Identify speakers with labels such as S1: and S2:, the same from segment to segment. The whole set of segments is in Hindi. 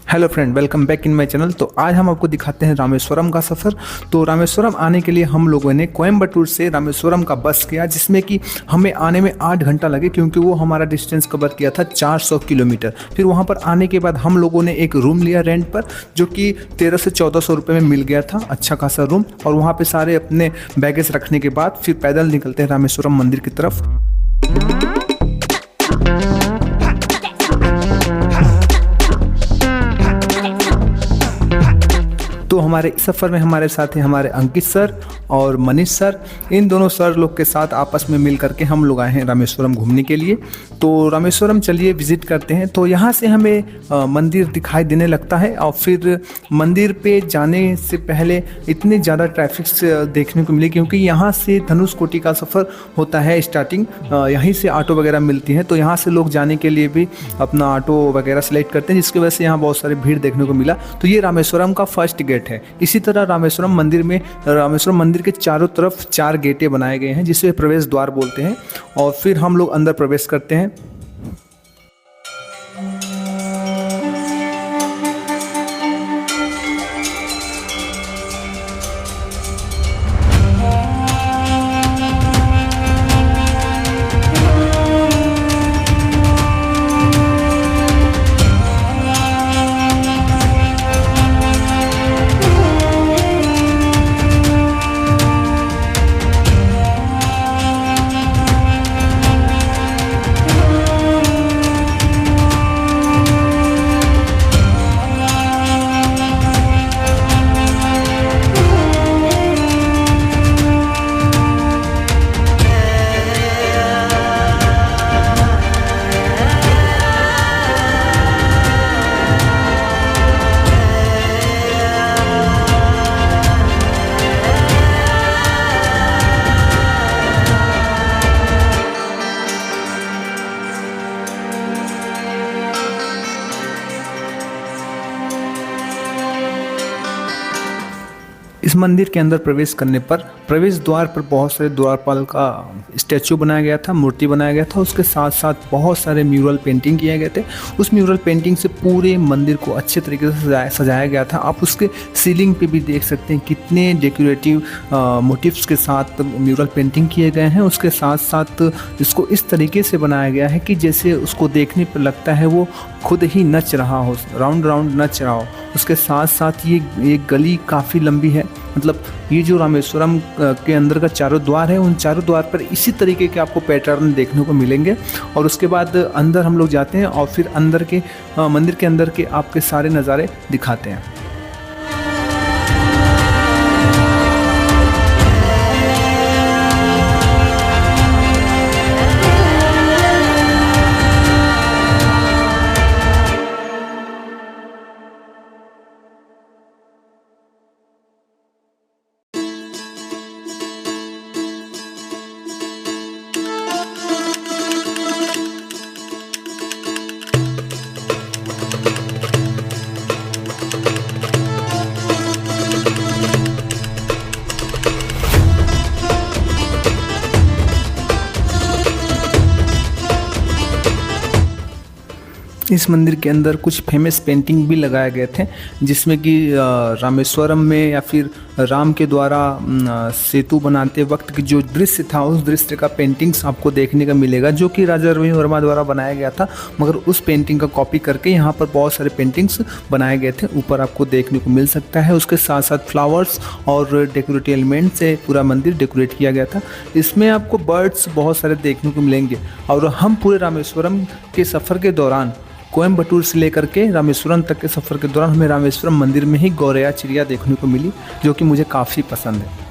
S1: Hello friend, welcome back in my channel. तो आज हम आपको दिखाते हैं रामेश्वरम का सफ़र। तो रामेश्वरम आने के लिए हम लोगों ने कोयम्बटूर से रामेश्वरम का बस किया, जिसमें कि हमें आने में 8 घंटा लगे, क्योंकि वो हमारा डिस्टेंस कवर किया था 400 किलोमीटर। फिर वहाँ पर आने के बाद हम लोगों ने एक रूम लिया रेंट पर, जो कि 1300 से 1400 रुपये में मिल गया था, अच्छा खासा रूम। और वहाँ पर सारे अपने बैगेज रखने के बाद फिर पैदल निकलते हैं रामेश्वरम मंदिर की तरफ। तो हमारे इस सफ़र में हमारे साथ हैं हमारे अंकित सर और मनीष सर। इन दोनों सर लोग के साथ आपस में मिल करके हम लोग आए हैं रामेश्वरम घूमने के लिए। तो रामेश्वरम चलिए विज़िट करते हैं। तो यहाँ से हमें मंदिर दिखाई देने लगता है, और फिर मंदिर पे जाने से पहले इतने ज़्यादा ट्रैफिक से देखने को मिले, क्योंकि यहाँ से धनुषकोटी का सफ़र होता है स्टार्टिंग, यहीं से ऑटो वगैरह मिलती हैं। तो यहाँ से लोग जाने के लिए भी अपना ऑटो वगैरह सेलेक्ट करते हैं, जिसकी वजह से यहाँ बहुत सारी भीड़ देखने को मिला। तो ये रामेश्वरम का फर्स्ट गेट है। इसी तरह रामेश्वरम मंदिर के चारों तरफ 4 गेटें बनाए गए हैं, जिसे प्रवेश द्वार बोलते हैं। और फिर हम लोग अंदर प्रवेश करते हैं। इस मंदिर के अंदर प्रवेश करने पर प्रवेश द्वार पर बहुत सारे द्वारपाल का स्टैचू बनाया गया था, मूर्ति बनाया गया था। उसके साथ साथ बहुत सारे म्यूरल पेंटिंग किए गए थे। उस म्यूरल पेंटिंग से पूरे मंदिर को अच्छे तरीके से सजाया गया था। आप उसके सीलिंग पे भी देख सकते हैं कितने डेकोरेटिव मोटिव्स के साथ म्यूरल पेंटिंग किए गए हैं। उसके साथ साथ इसको इस तरीके से बनाया गया है कि जैसे उसको देखने पर लगता है वो खुद ही नच रहा हो, राउंड राउंड नच रहा हो। उसके साथ साथ ये गली काफ़ी लंबी है। मतलब ये जो रामेश्वरम के अंदर का चारों द्वार है, उन चारों द्वार पर इसी तरीके के आपको पैटर्न देखने को मिलेंगे। और उसके बाद अंदर हम लोग जाते हैं, और फिर अंदर के मंदिर के अंदर के आपके सारे नज़ारे दिखाते हैं। इस मंदिर के अंदर कुछ फेमस पेंटिंग भी लगाए गए थे, जिसमें कि रामेश्वरम में या फिर राम के द्वारा सेतु बनाते वक्त की जो दृश्य था, उस दृश्य का पेंटिंग्स आपको देखने का मिलेगा, जो कि राजा रवि वर्मा द्वारा बनाया गया था। मगर उस पेंटिंग का कॉपी करके यहाँ पर बहुत सारे पेंटिंग्स बनाए गए थे, ऊपर आपको देखने को मिल सकता है। उसके साथ साथ फ्लावर्स और डेकोरेटिव एलिमेंट से पूरा मंदिर डेकोरेट किया गया था। इसमें आपको बर्ड्स बहुत सारे देखने को मिलेंगे। और हम पूरे रामेश्वरम के सफ़र के दौरान, कोयम्बटूर से लेकर के रामेश्वरम तक के सफ़र के दौरान, हमें रामेश्वरम मंदिर में ही गौरैया चिड़िया देखने को मिली, जो कि मुझे काफ़ी पसंद है।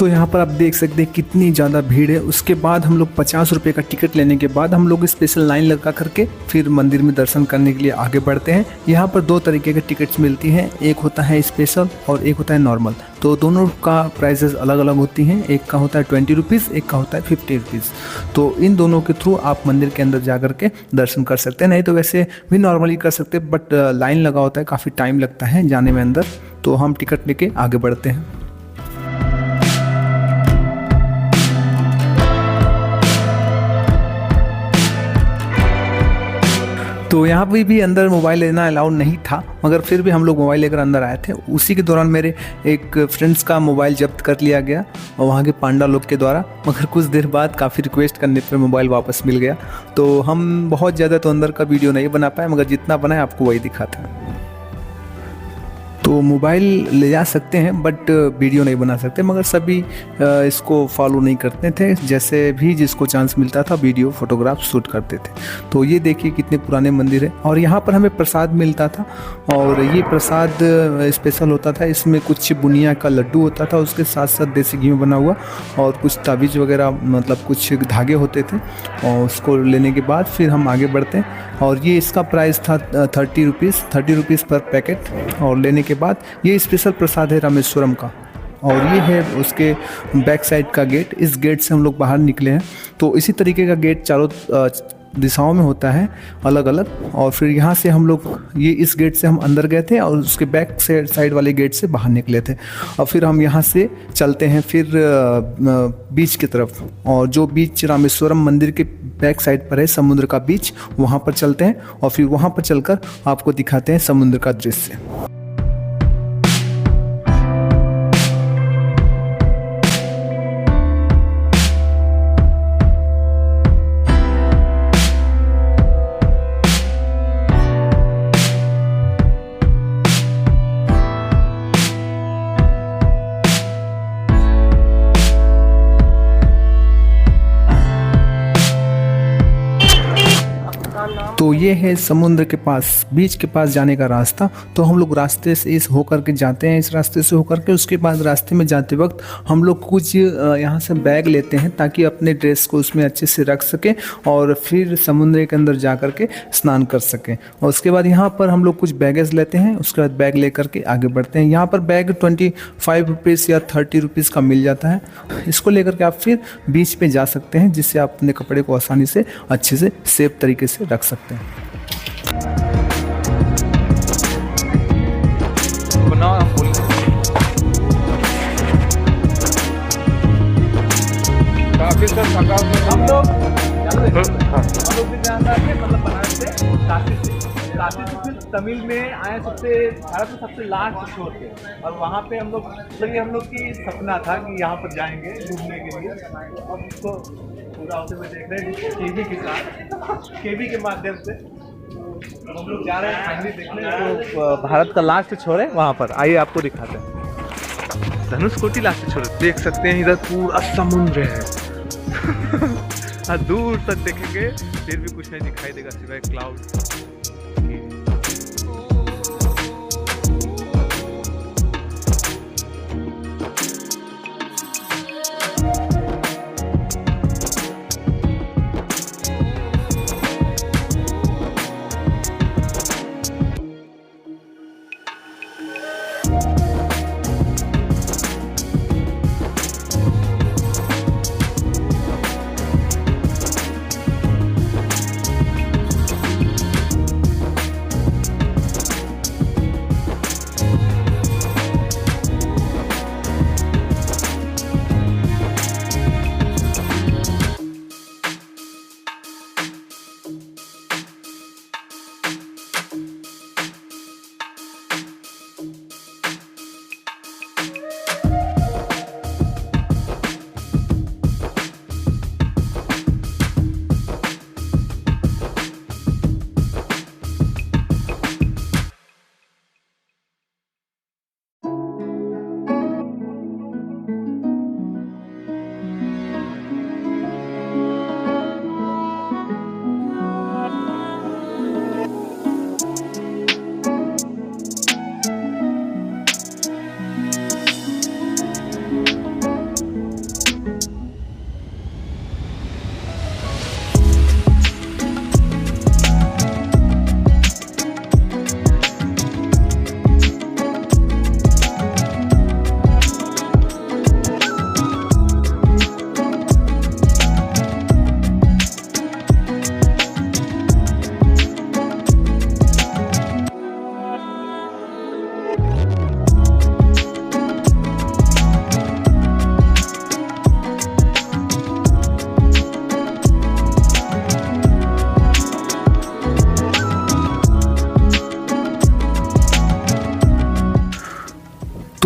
S1: तो यहाँ पर आप देख सकते हैं कितनी ज़्यादा भीड़ है। उसके बाद हम लोग 50 रुपये का टिकट लेने के बाद हम लोग स्पेशल लाइन लगा करके फिर मंदिर में दर्शन करने के लिए आगे बढ़ते हैं। यहाँ पर 2 तरीके के टिकट्स मिलती हैं, एक होता है स्पेशल और एक होता है नॉर्मल। तो दोनों का प्राइसेस अलग अलग होती हैं, एक का होता है 20 रुपीज़, एक का होता है 50 रुपीज़। तो इन दोनों के थ्रू आप मंदिर के अंदर जा करके दर्शन कर सकते हैं, नहीं तो वैसे भी नॉर्मली कर सकते हैं, बट लाइन लगा होता है, काफ़ी टाइम लगता है जाने में अंदर। तो हम टिकट लेके आगे बढ़ते हैं। तो यहाँ पे भी अंदर मोबाइल लेना अलाउड नहीं था, मगर फिर भी हम लोग मोबाइल लेकर अंदर आए थे। उसी के दौरान मेरे एक फ्रेंड्स का मोबाइल जब्त कर लिया गया और वहाँ के पांडा लोग के द्वारा, मगर कुछ देर बाद काफ़ी रिक्वेस्ट करने पर मोबाइल वापस मिल गया। तो हम बहुत ज़्यादा तो अंदर का वीडियो नहीं बना पाए, मगर जितना बनाए आपको वही दिखाते हैं। तो मोबाइल ले जा सकते हैं बट वीडियो नहीं बना सकते, मगर सभी इसको फॉलो नहीं करते थे। जैसे भी जिसको चांस मिलता था वीडियो फोटोग्राफ शूट करते थे। तो ये देखिए कितने पुराने मंदिर है। और यहाँ पर हमें प्रसाद मिलता था और ये प्रसाद स्पेशल होता था। इसमें कुछ बुनिया का लड्डू होता था, उसके साथ साथ देसी घी में बना हुआ और कुछ ताबीज़ वगैरह, मतलब कुछ धागे होते थे। और उसको लेने के बाद फिर हम आगे बढ़ते हैं। और ये इसका प्राइस था 30 रुपीज़ पर पैकेट। और लेने के बाद ये स्पेशल प्रसाद है रामेश्वरम का। और ये है उसके बैक साइड का गेट। इस गेट से हम लोग बाहर निकले हैं। तो इसी तरीके का गेट चारों दिशाओं में होता है अलग अलग। और फिर यहाँ से हम लोग ये इस गेट से हम अंदर गए थे और उसके बैक साइड वाले गेट से बाहर निकले थे। और फिर हम यहाँ से चलते हैं फिर बीच की तरफ। और जो बीच रामेश्वरम मंदिर के बैक साइड पर है समुद्र का बीच, वहाँ पर चलते हैं और फिर वहाँ पर चलकर आपको दिखाते हैं समुद्र का दृश्य। तो ये है समुद्र के पास, बीच के पास जाने का रास्ता। तो हम लोग रास्ते से इस होकर के जाते हैं, इस रास्ते से होकर के। उसके बाद रास्ते में जाते वक्त हम लोग कुछ यहाँ से बैग लेते हैं ताकि अपने ड्रेस को उसमें अच्छे से रख सकें और फिर समुद्र के अंदर जा कर के स्नान कर सकें। और उसके बाद यहाँ पर हम लोग कुछ बैगेज लेते हैं, उसके बाद बैग ले करके आगे बढ़ते हैं। यहाँ पर बैग 25 रुपीज़ या 30 रुपीज़ का मिल जाता है। इसको लेकर के आप फिर बीच पे जा सकते हैं, जिससे आप अपने कपड़े को आसानी से अच्छे से सेफ तरीके से रख सकते हैं। हम लोग भी जानते हैं, मतलब बनारस से काशी से फिर तमिल में आए, भारत में सबसे लास्ट छोर पे। और वहाँ पे हम लोग की सपना था कि यहाँ पर जाएंगे घूमने के लिए। अब इसको पूरा होते हुए देख रहे हैं केबी के साथ, केबी के माध्यम से हम लोग जा रहे हैं फैमिली देखने। तो भारत का लास्ट छोर है वहाँ पर, आइए आपको दिखाते हैं। धनुषकोटी लास्ट छोर देख सकते हैं, इधर पूरा समुद्र है। दूर तक देखेंगे फिर भी कुछ नहीं दिखाई देगा सिवाय क्लाउड।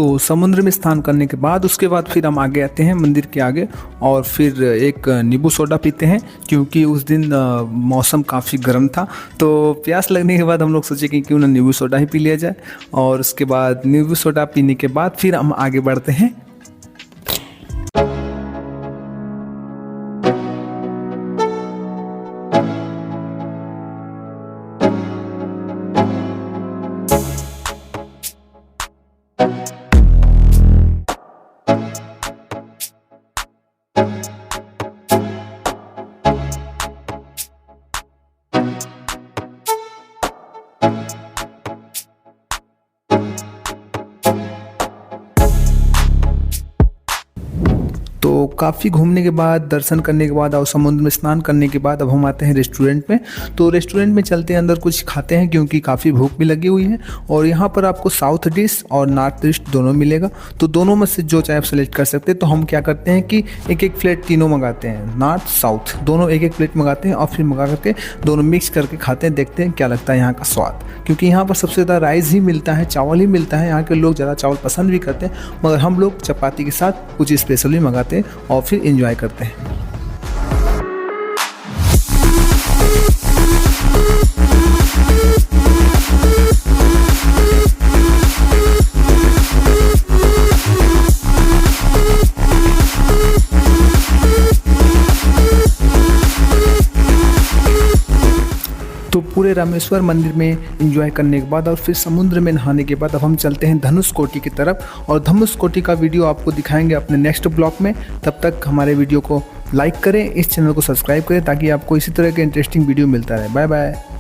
S1: तो समुद्र में स्नान करने के बाद उसके बाद फिर हम आगे आते हैं मंदिर के आगे और फिर एक नींबू सोडा पीते हैं, क्योंकि उस दिन मौसम काफ़ी गर्म था। तो प्यास लगने के बाद हम लोग सोचे कि क्यों ना नींबू सोडा ही पी लिया जाए। और उसके बाद नींबू सोडा पीने के बाद फिर हम आगे बढ़ते हैं। तो काफ़ी घूमने के बाद, दर्शन करने के बाद और समुद्र में स्नान करने के बाद अब हम आते हैं रेस्टोरेंट में। तो रेस्टोरेंट में चलते हैं, अंदर कुछ खाते हैं क्योंकि काफ़ी भूख भी लगी हुई है। और यहाँ पर आपको साउथ डिश और नॉर्थ डिश दोनों मिलेगा, तो दोनों में से जो चाहे आप सेलेक्ट कर सकते हैं। तो हम क्या करते हैं कि एक एक प्लेट तीनों मंगाते हैं, नॉर्थ साउथ दोनों एक एक प्लेट मंगाते हैं और फिर मंगा करके दोनों मिक्स करके खाते हैं, देखते हैं क्या लगता है यहाँ का स्वाद। क्योंकि यहाँ पर सबसे ज़्यादा राइस ही मिलता है, चावल ही मिलता है। यहाँ के लोग ज़्यादा चावल पसंद भी करते हैं, मगर हम लोग चपाती के साथ कुछ स्पेशली मंगाते हैं और फिर एंजॉय करते हैं। तो पूरे रामेश्वर मंदिर में एंजॉय करने के बाद और फिर समुद्र में नहाने के बाद अब हम चलते हैं धनुषकोटी की तरफ। और धनुषकोटी का वीडियो आपको दिखाएंगे अपने नेक्स्ट ब्लॉग में। तब तक हमारे वीडियो को लाइक करें, इस चैनल को सब्सक्राइब करें ताकि आपको इसी तरह के इंटरेस्टिंग वीडियो मिलता रहे। Bye bye.